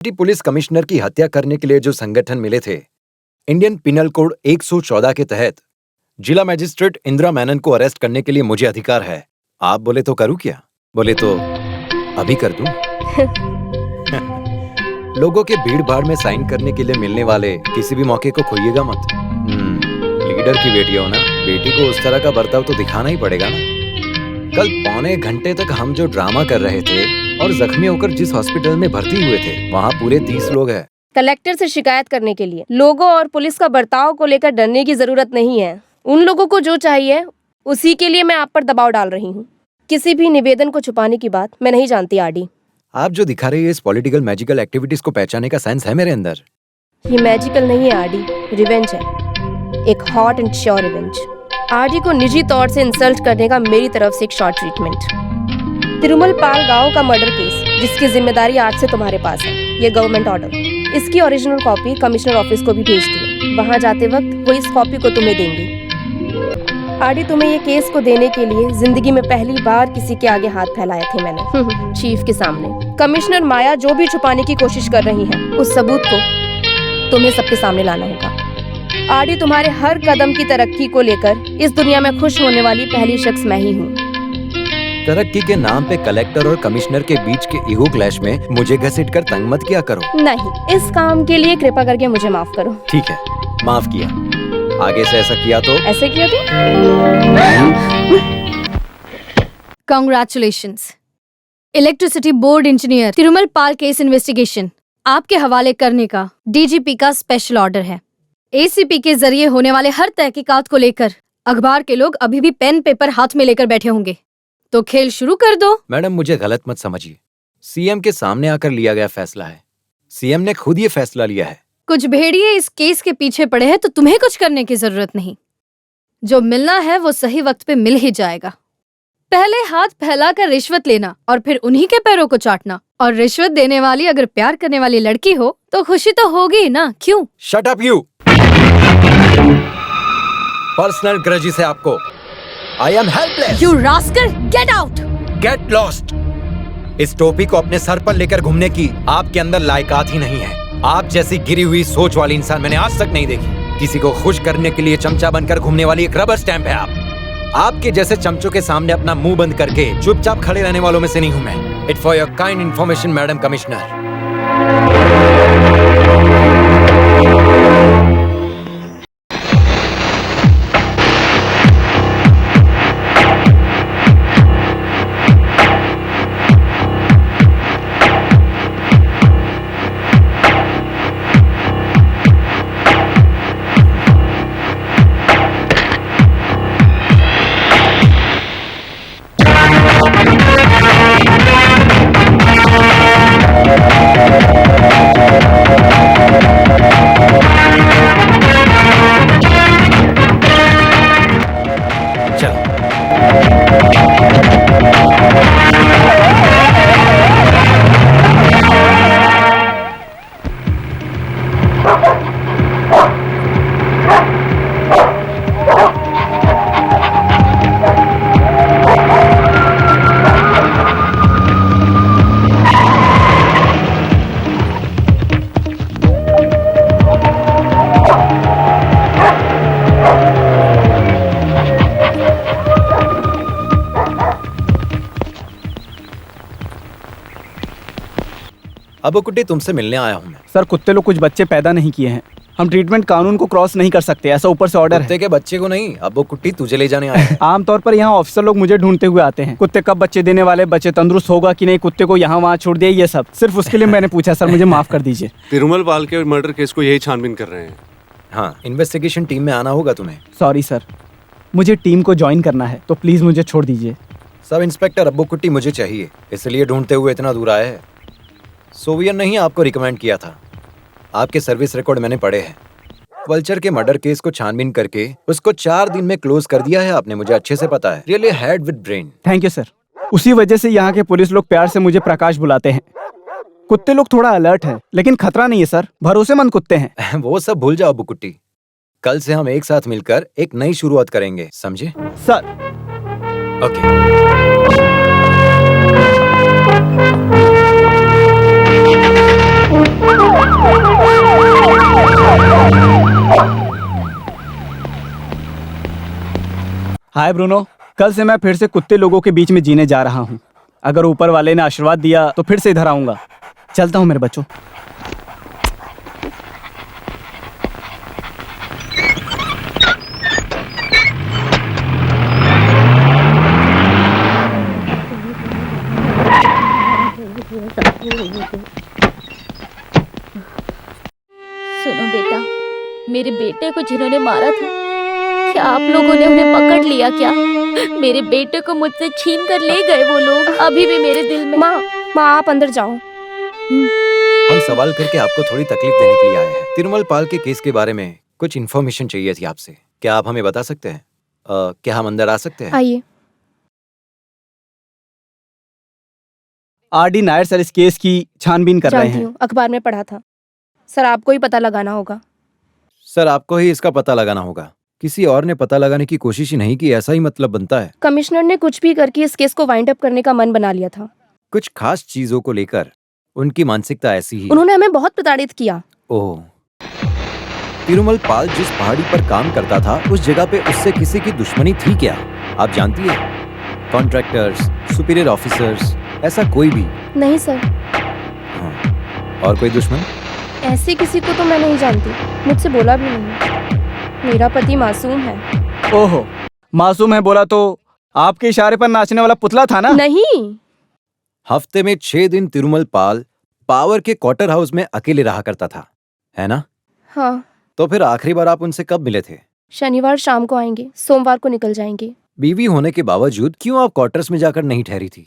Police commissioner की हत्या करने के लिए जो संगठन मिले थे, इंडियन पिनल कोड 114 के तहत जिला मजिस्ट्रेट इंदिरा मेनन को अरेस्ट करने के लिए मुझे अधिकार है। आप बोले तो करूं क्या? बोले तो अभी कर दूं? लोगों के भीड़ भाड़ में साइन करने के लिए मिलने वाले किसी भी मौके को खोइएगा मत। लीडर की बेटी हो ना, बेटी को उस तरह का बर्ताव तो दिखाना ही पड़ेगा ना। कल पौने घंटे तक हम जो ड्रामा कर रहे थे और जख्मी होकर जिस हॉस्पिटल में भर्ती हुए थे, वहाँ पूरे 30 लोग हैं। कलेक्टर से शिकायत करने के लिए लोगों और पुलिस का बर्ताव को लेकर डरने की जरूरत नहीं है। उन लोगों को जो चाहिए उसी के लिए मैं आप पर दबाव डाल रही हूँ। किसी भी निवेदन को छुपाने की बात मैं नहीं जानती आरडी। आप जो दिखा रही है इस पॉलिटिकल मैजिकल एक्टिविटीज को पहचानने का सेंस है मेरे अंदर। ये मैजिकल नहीं है आरडी, रिवेंज है, एक hot and sure revenge. RD को निजी तौर से इंसल्ट करने का मेरी तरफ से एक शॉर्ट ट्रीटमेंट। तिरुमल पाल गांव का मर्डर केस, जिसकी जिम्मेदारी आज से तुम्हारे पास है। ये गवर्नमेंट ऑर्डर, इसकी ओरिजिनल कॉपी कमिश्नर ऑफिस को भी भेज दी। वहाँ जाते वक्त वो इस कॉपी को तुम्हें देंगे। आरडी, तुम्हें ये केस को देने के लिए जिंदगी में पहली बार किसी के आगे हाथ फैलाए थे मैंने, चीफ के सामने। कमिश्नर माया जो भी छुपाने की कोशिश कर रही है, उस सबूत को तुम्हें सबके सामने लाना होगा। आरडी, तुम्हारे हर कदम की तरक्की को लेकर इस दुनिया में खुश होने वाली पहली शख्स मैं ही हूँ। तरक्की के नाम पे कलेक्टर और कमिश्नर के बीच के ईगो क्लैश में मुझे घसीट कर तंग मत किया करो। नहीं, इस काम के लिए कृपा करके मुझे माफ करो। ठीक है, माफ किया। आगे से ऐसा किया तो? ऐसे किया तो? Congratulations. Electricity board engineer Tirumal Pal case investigation आपके हवाले करने का डीजीपी का स्पेशल ऑर्डर है। एसीपी के जरिए होने वाले हर तहकीकात को लेकर अखबार के लोग अभी भी पेन पेपर हाथ में लेकर बैठे होंगे, तो खेल शुरू कर दो। मैडम, मुझे गलत मत समझिए। सीएम के सामने आकर लिया गया फैसला है। सीएम ने खुद ये फैसला लिया है। कुछ भेड़िए इस केस के पीछे पड़े हैं, तो तुम्हें कुछ करने की जरूरत नहीं। जो मिलना है वो सही वक्त पे मिल ही जाएगा। पहले हाथ फैलाकर रिश्वत लेना और फिर उन्हीं के पैरों को चाटना। और रिश्वत देने वाली अगर प्यार करने वाली लड़की हो तो खुशी तो होगी ना, क्यों? Shut up you. Personal grudges है आपको। I am helpless. You rascal, get out. Get lost. इस टोपी को अपने सर पर लेकर घूमने की आपके अंदर लायकात ही नहीं है। आप जैसी गिरी हुई सोच वाली इंसान मैंने आज तक नहीं देखी। किसी को खुश करने के लिए चमचा बनकर घूमने वाली एक रबर स्टैंप है आप। आपके जैसे चमचों के सामने अपना मुंह बंद करके चुपचाप खड़े रहने वालों में से नहीं हूं मैं। It for your kind information madam commissioner. Abu कुट्टी, तुमसे मिलने आया हूँ मैं। सर, कुत्ते लोग कुछ बच्चे पैदा नहीं किए हैं। हम ट्रीटमेंट कानून को क्रॉस नहीं कर सकते, ऐसा ऊपर से ऑर्डर है। कुत्ते के बच्चे को नहीं, अबू कुट्टी तुझे ले जाने आया है। आमतौर पर यहाँ ऑफिसर लोग मुझे ढूंढते हुए आते हैं। कुत्ते कब बच्चे देने वाले, बच्चे तंदुरुस्त होगा कि नहीं, कुत्ते को यहाँ वहाँ छोड़ दिया, ये सब सिर्फ उसके लिए मैंने पूछा। सर, मुझे माफ कर दीजिए। तिरुमल पाल के मर्डर केस को यही छानबीन कर रहे हैं। हाँ, इन्वेस्टिगेशन टीम में आना होगा तुम्हें। सॉरी सर, मुझे टीम को ज्वाइन करना है, तो प्लीज मुझे छोड़ दीजिए। सब इंस्पेक्टर अब्बू कुट्टी मुझे चाहिए, इसलिए ढूंढते हुए इतना दूर आए हैं। सोवियन ने ही आपको रिकमेंड किया था। आपके सर्विस रिकॉर्ड मैंने पढ़े हैं। वल्चर के मर्डर केस को छानबीन करके उसको 4 दिन में क्लोज कर दिया है आपने, मुझे अच्छे से पता है। Really head with brain. Thank you sir. उसी वजह से यहाँ के पुलिस लोग प्यार से मुझे प्रकाश बुलाते हैं। कुत्ते लोग थोड़ा अलर्ट है, लेकिन खतरा नहीं है सर, भरोसेमंद कुत्ते हैं। वो सब भूल जाओ अब्बू कुट्टी। कल से हम एक साथ मिलकर एक नई शुरुआत करेंगे, समझे? सर। ओके। हाय ब्रूनो, कल से मैं फिर से कुत्ते लोगों के बीच में जीने जा रहा हूँ। अगर ऊपर वाले ने आशीर्वाद दिया तो फिर से इधर आऊंगा। चलता हूँ मेरे बच्चों। सुनो बेटा, मेरे बेटे को जिन्होंने मारा था, क्या आप लोगों ने उन्हें पकड़ लिया क्या? मेरे बेटे को मुझसे छीन कर ले गए वो लोग। अभी भी मेरे दिल में। माँ आप अंदर जाओ। हम सवाल करके आपको थोड़ी तकलीफ देने के लिए आए हैं। तिरुमल पाल के केस के बारे में कुछ इन्फॉर्मेशन चाहिए थी आपसे। क्या आप हमें बता सकते हैं? क्या हम अंदर आ सकते हैं? आइए। आरडी नायर सर इस केस की छानबीन कर रहे जानती हैं। हूँ, अखबार में पढ़ा था। सर आपको ही पता लगाना होगा। सर आपको ही इसका पता लगाना होगा। किसी और ने पता लगाने की कोशिश ही नहीं की, ऐसा ही मतलब बनता है। कमिश्नर ने कुछ भी करके इस केस को वाइंड अप करने का मन बना लिया था। कुछ खास चीजों को लेकर उनकी मानसिकता ऐसी ही। उन्होंने हमें बहुत प्रताड़ित किया। ओह, तिरुमल पाल जिस पहाड़ी पर काम करता था उस जगह पे उससे किसी की दुश्मनी थी क्या? आप जानती है? कॉन्ट्रैक्टर्स, सुपीरियर ऑफिसर्स, ऐसा कोई भी? नहीं सर, हाँ। और कोई दुश्मन? ऐसे किसी को तो मैं नहीं जानती, मुझसे बोला भी नहीं। मेरा पति मासूम है। ओहो, मासूम है बोला तो आपके इशारे पर नाचने वाला पुतला था ना? नहीं। हफ्ते में 6 दिन तिरुमल पाल पावर के क्वार्टर हाउस में अकेले रहा करता था, है ना? हाँ। तो फिर आखिरी बार आप उनसे कब मिले थे? शनिवार शाम को आएंगे, सोमवार को निकल जाएंगे। बीवी होने के बावजूद क्यों आप क्वार्टर्स में जाकर नहीं ठहरी थी?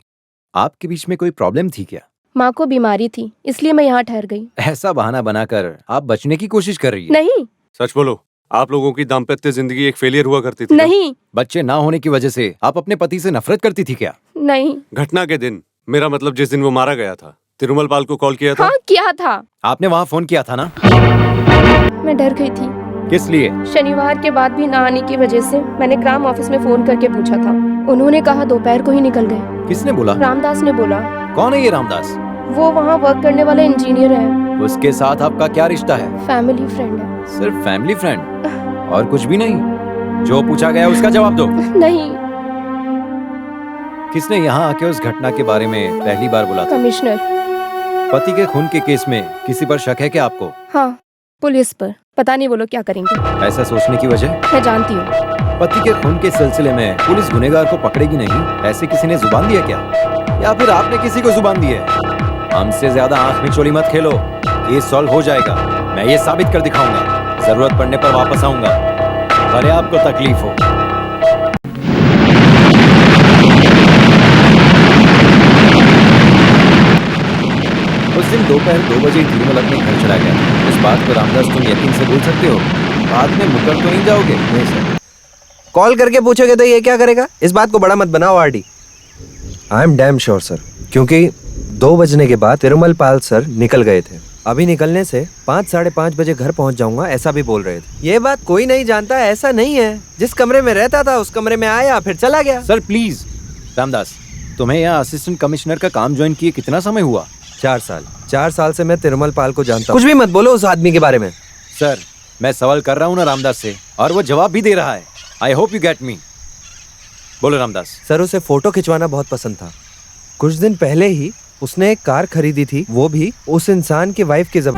आपके बीच में कोई प्रॉब्लम थी क्या? माँ को बीमारी थी, इसलिए मैं यहाँ ठहर गई। ऐसा बहाना बनाकर आप बचने की कोशिश कर रही है। नहीं। सच बोलो, आप लोगों की दाम्पत्य जिंदगी एक फेलियर हुआ करती थी? नहीं। बच्चे ना होने की वजह से आप अपने पति से नफरत करती थी क्या? नहीं। घटना के दिन, मेरा मतलब जिस दिन वो मारा गया था, तिरुमल पाल को कॉल किया था? हाँ किया था। आपने वहाँ फोन किया था ना? मैं डर गई थी। किस लिए? शनिवार के बाद भी ना आने की वजह से मैंने ग्राम ऑफिस में फोन करके पूछा था। उन्होंने कहा दोपहर को ही निकल गए। किसने बोला? रामदास ने बोला। कौन है ये रामदास? वो वहाँ वर्क करने वाला इंजीनियर है। उसके साथ आपका क्या रिश्ता है? फैमिली फ्रेंड है। सिर्फ फैमिली फ्रेंड और कुछ भी नहीं? जो पूछा गया उसका जवाब दो। नहीं। किसने यहाँ आके उस घटना के बारे में पहली बार बोला था? कमिश्नर। पति के खून के केस में किसी पर शक है क्या आपको? हाँ, पुलिस पर। पता नहीं वो लोग क्या करेंगे। ऐसा सोचने की वजह? मैं जानती हूँ। पति के खून के सिलसिले में पुलिस गुनहगार को पकड़ेगी नहीं, ऐसे किसी ने जुबान दिया क्या? या फिर आपने किसी को जुबान दी है? हमसे ज्यादा आंख में चोली मत खेलो, केस सॉल्व हो जाएगा। मैं ये साबित कर दिखाऊंगा, जरूरत पड़ने पर वापस आऊंगा, भले आपको तकलीफ हो। उस दिन दोपहर 2 बजे तिरुमल अपने घर चला गया। इस बात पर रामदास तुम यकीन से बोल सकते हो? बाद में मुकर तो नहीं जाओगे? नहीं सर। कॉल करके पूछोगे तो ये क्या करेगा? इस बात को बड़ा मत बनाओ RD. I am damn sure sir, क्योंकि 2 बजने के बाद तिरुमल पाल सर निकल गए थे। अभी निकलने से 5 साढ़े 5 बजे घर पहुंच जाऊंगा, ऐसा भी बोल रहे थे। ये बात कोई नहीं जानता, ऐसा नहीं है। जिस कमरे में रहता था उस कमरे में आया, फिर चला गया। Sir please. रामदास, तुम्हें यहाँ असिस्टेंट कमिश्नर का काम ज्वाइन किए कितना समय हुआ? 4 साल। 4 साल से मैं तिरुमल पाल को जानता हूँ। कुछ भी मत बोलो उस आदमी के बारे में। सर मैं सवाल कर रहा हूँ ना रामदास से, और वो जवाब भी दे रहा है। I hope you get me. बोलो रामदास। सर उसे फोटो खिंचवाना बहुत पसंद था। कुछ दिन पहले ही उसने एक कार खरीदी थी, वो भी उस इंसान की वाइफ की जब